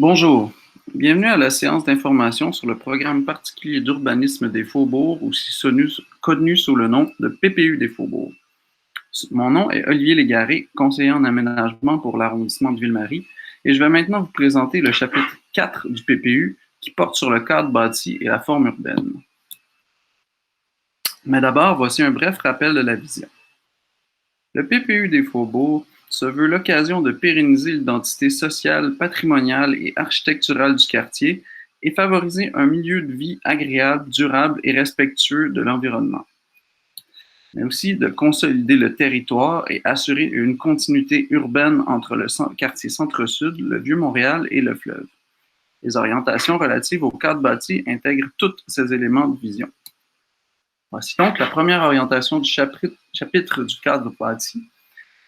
Bonjour, bienvenue à la séance d'information sur le programme particulier d'urbanisme des Faubourgs, aussi connu sous le nom de PPU des Faubourgs. Mon nom est Olivier Légaré, conseiller en aménagement pour l'arrondissement de Ville-Marie, et je vais maintenant vous présenter le chapitre 4 du PPU qui porte sur le cadre bâti et la forme urbaine. Mais d'abord, voici un bref rappel de la vision. Le PPU des Faubourgs se veut l'occasion de pérenniser l'identité sociale, patrimoniale et architecturale du quartier et favoriser un milieu de vie agréable, durable et respectueux de l'environnement, mais aussi de consolider le territoire et assurer une continuité urbaine entre le quartier centre-sud, le Vieux-Montréal et le fleuve. Les orientations relatives au cadre bâti intègrent tous ces éléments de vision. Voici donc la première orientation du chapitre du cadre bâti,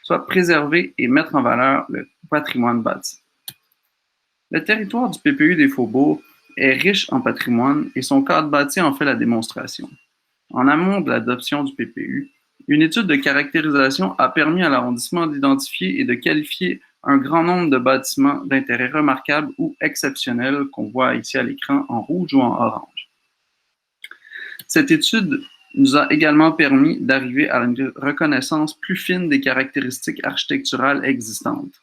soit préserver et mettre en valeur le patrimoine bâti. Le territoire du PPU des Faubourgs est riche en patrimoine et son cadre bâti en fait la démonstration. En amont de l'adoption du PPU, une étude de caractérisation a permis à l'arrondissement d'identifier et de qualifier un grand nombre de bâtiments d'intérêt remarquable ou exceptionnel qu'on voit ici à l'écran en rouge ou en orange. Cette étude nous a également permis d'arriver à une reconnaissance plus fine des caractéristiques architecturales existantes.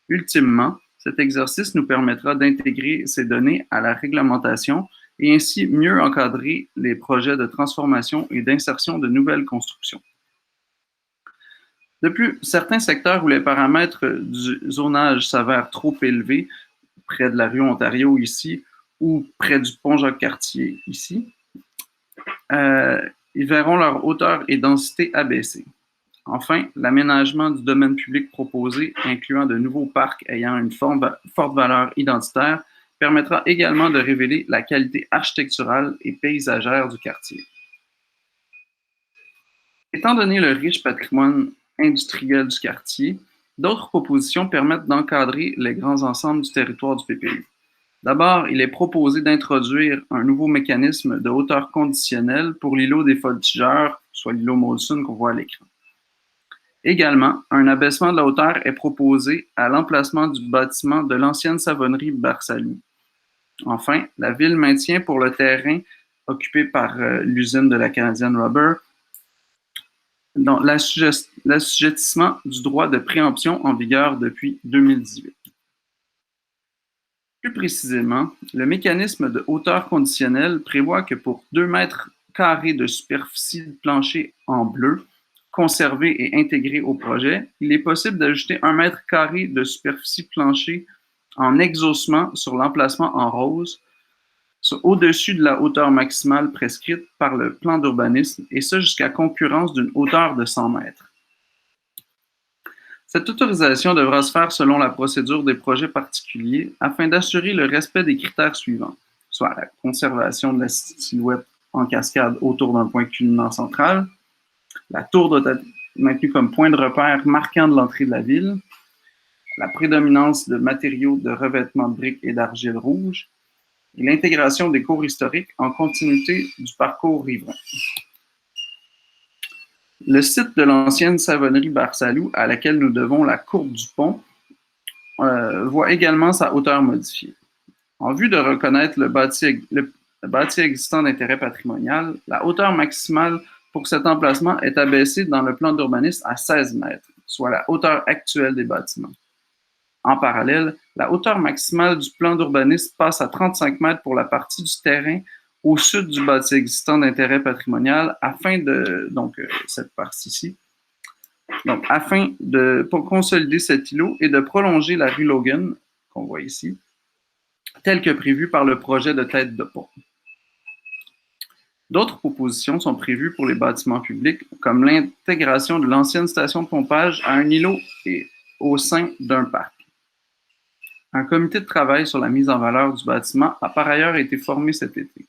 Ultimement, cet exercice nous permettra d'intégrer ces données à la réglementation et ainsi mieux encadrer les projets de transformation et d'insertion de nouvelles constructions. De plus, certains secteurs où les paramètres du zonage s'avèrent trop élevés, près de la rue Ontario ici, ou près du pont Jacques-Cartier ici, ils verront leur hauteur et densité abaisser. Enfin, l'aménagement du domaine public proposé, incluant de nouveaux parcs ayant une forte valeur identitaire, permettra également de révéler la qualité architecturale et paysagère du quartier. Étant donné le riche patrimoine industriel du quartier, d'autres propositions permettent d'encadrer les grands ensembles du territoire du PPU. D'abord, il est proposé d'introduire un nouveau mécanisme de hauteur conditionnelle pour l'îlot des Voltigeurs, soit l'îlot Molson qu'on voit à l'écran. Également, un abaissement de la hauteur est proposé à l'emplacement du bâtiment de l'ancienne savonnerie Barsalou. Enfin, la Ville maintient pour le terrain occupé par l'usine de la Canadian Rubber l'assujettissement du droit de préemption en vigueur depuis 2018. Plus précisément, le mécanisme de hauteur conditionnelle prévoit que pour 2 mètres carrés de superficie de plancher en bleu, conservé et intégré au projet, il est possible d'ajouter 1 mètre carré de superficie plancher en exhaussement sur l'emplacement en rose, au-dessus de la hauteur maximale prescrite par le plan d'urbanisme, et ce jusqu'à concurrence d'une hauteur de 100 mètres. Cette autorisation devra se faire selon la procédure des projets particuliers afin d'assurer le respect des critères suivants, soit la conservation de la silhouette en cascade autour d'un point culminant central, la tour doit être maintenue comme point de repère marquant de l'entrée de la ville, la prédominance de matériaux de revêtement de briques et d'argile rouge, et l'intégration des cours historiques en continuité du parcours riverain. Le site de l'ancienne savonnerie Barsalou, à laquelle nous devons la courbe du pont, voit également sa hauteur modifiée. En vue de reconnaître le bâti existant d'intérêt patrimonial, la hauteur maximale pour cet emplacement est abaissée dans le plan d'urbanisme à 16 mètres, soit la hauteur actuelle des bâtiments. En parallèle, la hauteur maximale du plan d'urbanisme passe à 35 mètres pour la partie du terrain au sud du bâti existant d'intérêt patrimonial afin de, cette partie-ci, pour consolider cet îlot et de prolonger la rue Logan, qu'on voit ici, tel que prévu par le projet de tête de pont. D'autres propositions sont prévues pour les bâtiments publics, comme l'intégration de l'ancienne station de pompage à un îlot et au sein d'un parc. Un comité de travail sur la mise en valeur du bâtiment a par ailleurs été formé cet été.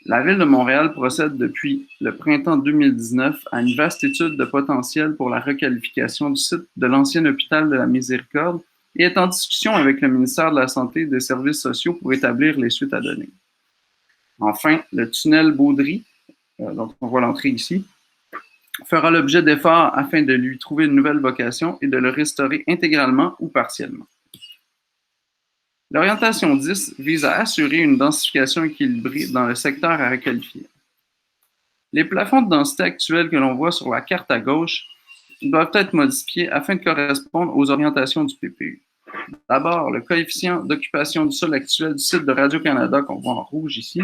La Ville de Montréal procède depuis le printemps 2019 à une vaste étude de potentiel pour la requalification du site de l'ancien hôpital de la Miséricorde et est en discussion avec le ministère de la Santé et des Services sociaux pour établir les suites à donner. Enfin, le tunnel Baudry, dont on voit l'entrée ici, fera l'objet d'efforts afin de lui trouver une nouvelle vocation et de le restaurer intégralement ou partiellement. L'orientation 10 vise à assurer une densification équilibrée dans le secteur à requalifier. Les plafonds de densité actuels que l'on voit sur la carte à gauche doivent être modifiés afin de correspondre aux orientations du PPU. D'abord, le coefficient d'occupation du sol actuel du site de Radio-Canada, qu'on voit en rouge ici.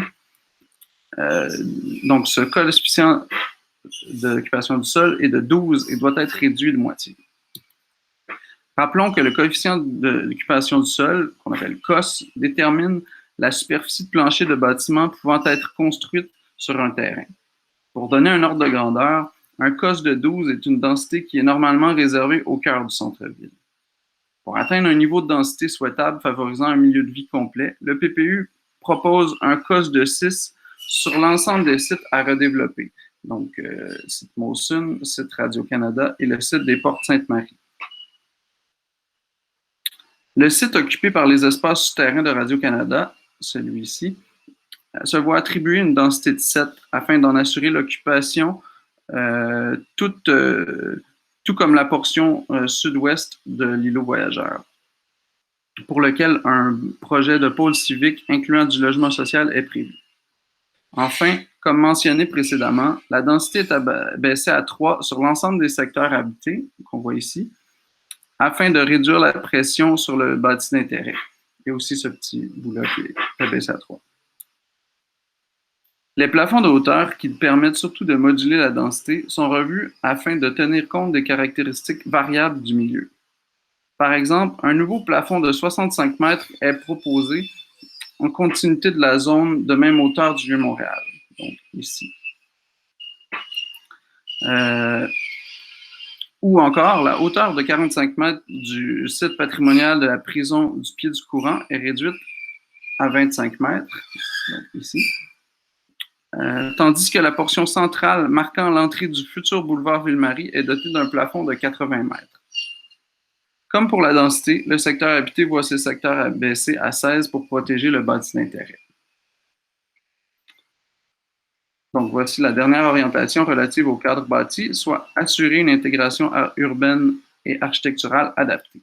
Donc, ce coefficient d'occupation du sol est de 12 et doit être réduit de moitié. Rappelons que le coefficient d'occupation du sol, qu'on appelle COS, détermine la superficie de plancher de bâtiment pouvant être construite sur un terrain. Pour donner un ordre de grandeur, un COS de 12 est une densité qui est normalement réservée au cœur du centre-ville. Pour atteindre un niveau de densité souhaitable favorisant un milieu de vie complet, le PPU propose un COS de 6 sur l'ensemble des sites à redévelopper. Donc, site Molson, site Radio-Canada et le site des Portes Sainte-Marie. Le site occupé par les espaces souterrains de Radio-Canada, celui-ci, se voit attribuer une densité de 7 afin d'en assurer l'occupation tout comme la portion sud-ouest de l'îlot voyageur, pour lequel un projet de pôle civique incluant du logement social est prévu. Enfin, comme mentionné précédemment, la densité est abaissée à 3 sur l'ensemble des secteurs habités, qu'on voit ici, afin de réduire la pression sur le bâti d'intérêt. Il y a aussi ce petit bout-là qui est abaissé à 3. Les plafonds de hauteur, qui permettent surtout de moduler la densité, sont revus afin de tenir compte des caractéristiques variables du milieu. Par exemple, un nouveau plafond de 65 mètres est proposé en continuité de la zone de même hauteur du Vieux-Montréal, donc ici. Ou encore, la hauteur de 45 mètres du site patrimonial de la prison du Pied-du-Courant est réduite à 25 mètres, donc ici. Tandis que la portion centrale marquant l'entrée du futur boulevard Ville-Marie est dotée d'un plafond de 80 mètres. Comme pour la densité, le secteur habité voit ses secteurs abaissés à 16 pour protéger le bâti d'intérêt. Donc, voici la dernière orientation relative au cadre bâti, soit assurer une intégration urbaine et architecturale adaptée.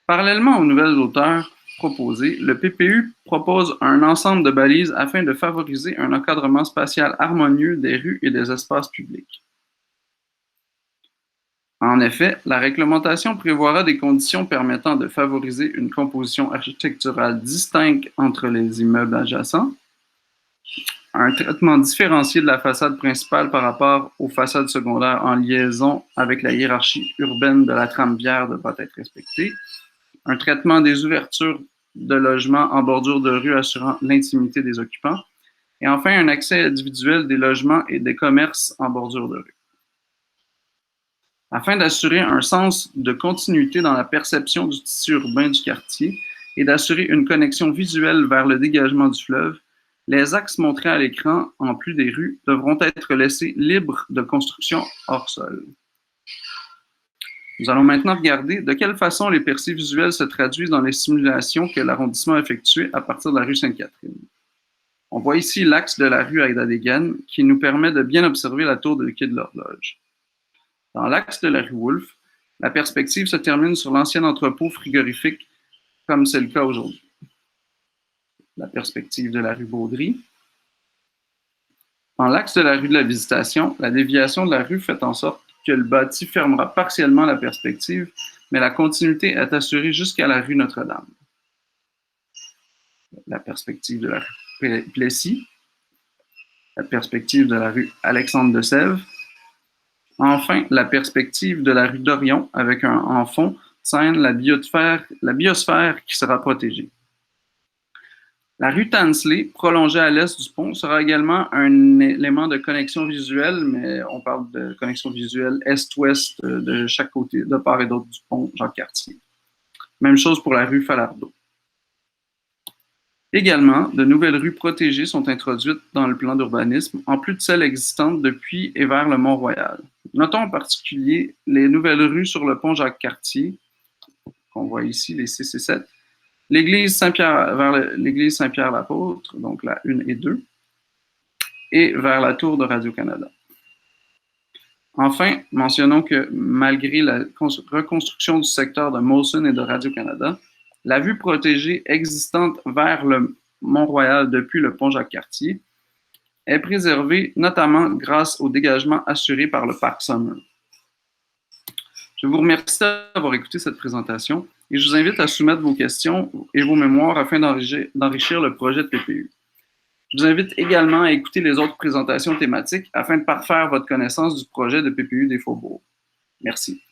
Parallèlement aux nouvelles hauteurs proposées, le PPU propose un ensemble de balises afin de favoriser un encadrement spatial harmonieux des rues et des espaces publics. En effet, la réglementation prévoira des conditions permettant de favoriser une composition architecturale distincte entre les immeubles adjacents, un traitement différencié de la façade principale par rapport aux façades secondaires en liaison avec la hiérarchie urbaine de la trame viaire devra être respecté, un traitement des ouvertures de logements en bordure de rue assurant l'intimité des occupants, et enfin un accès individuel des logements et des commerces en bordure de rue. Afin d'assurer un sens de continuité dans la perception du tissu urbain du quartier et d'assurer une connexion visuelle vers le dégagement du fleuve, les axes montrés à l'écran, en plus des rues, devront être laissés libres de construction hors sol. Nous allons maintenant regarder de quelle façon les percées visuelles se traduisent dans les simulations que l'arrondissement a effectuées à partir de la rue Sainte-Catherine. On voit ici l'axe de la rue Aïda-Desgaines qui nous permet de bien observer la tour de quai de l'horloge. Dans l'axe de la rue Wolfe, la perspective se termine sur l'ancien entrepôt frigorifique, comme c'est le cas aujourd'hui. La perspective de la rue Baudry. Dans l'axe de la rue de la Visitation, la déviation de la rue fait en sorte que le bâti fermera partiellement la perspective, mais la continuité est assurée jusqu'à la rue Notre-Dame. La perspective de la rue Plessis, la perspective de la rue Alexandre-de-Sèvres, enfin la perspective de la rue d'Orion avec en fond scène la biosphère qui sera protégée. La rue Tansley, prolongée à l'est du pont, sera également un élément de connexion visuelle, mais on parle de connexion visuelle est-ouest de chaque côté, de part et d'autre du pont Jacques-Cartier. Même chose pour la rue Falardeau. Également, de nouvelles rues protégées sont introduites dans le plan d'urbanisme, en plus de celles existantes depuis et vers le Mont-Royal. Notons en particulier les nouvelles rues sur le pont Jacques-Cartier, qu'on voit ici, les 6 et 7, l'église Saint-Pierre, vers l'église Saint-Pierre-l'Apôtre, donc la 1 et 2, et vers la tour de Radio-Canada. Enfin, mentionnons que malgré la reconstruction du secteur de Molson et de Radio-Canada, La vue protégée existante vers le Mont-Royal depuis le pont Jacques-Cartier est préservée notamment grâce au dégagement assuré par le parc Saumur. Je vous remercie d'avoir écouté cette présentation et je vous invite à soumettre vos questions et vos mémoires afin d'enrichir le projet de PPU. Je vous invite également à écouter les autres présentations thématiques afin de parfaire votre connaissance du projet de PPU des Faubourgs. Merci.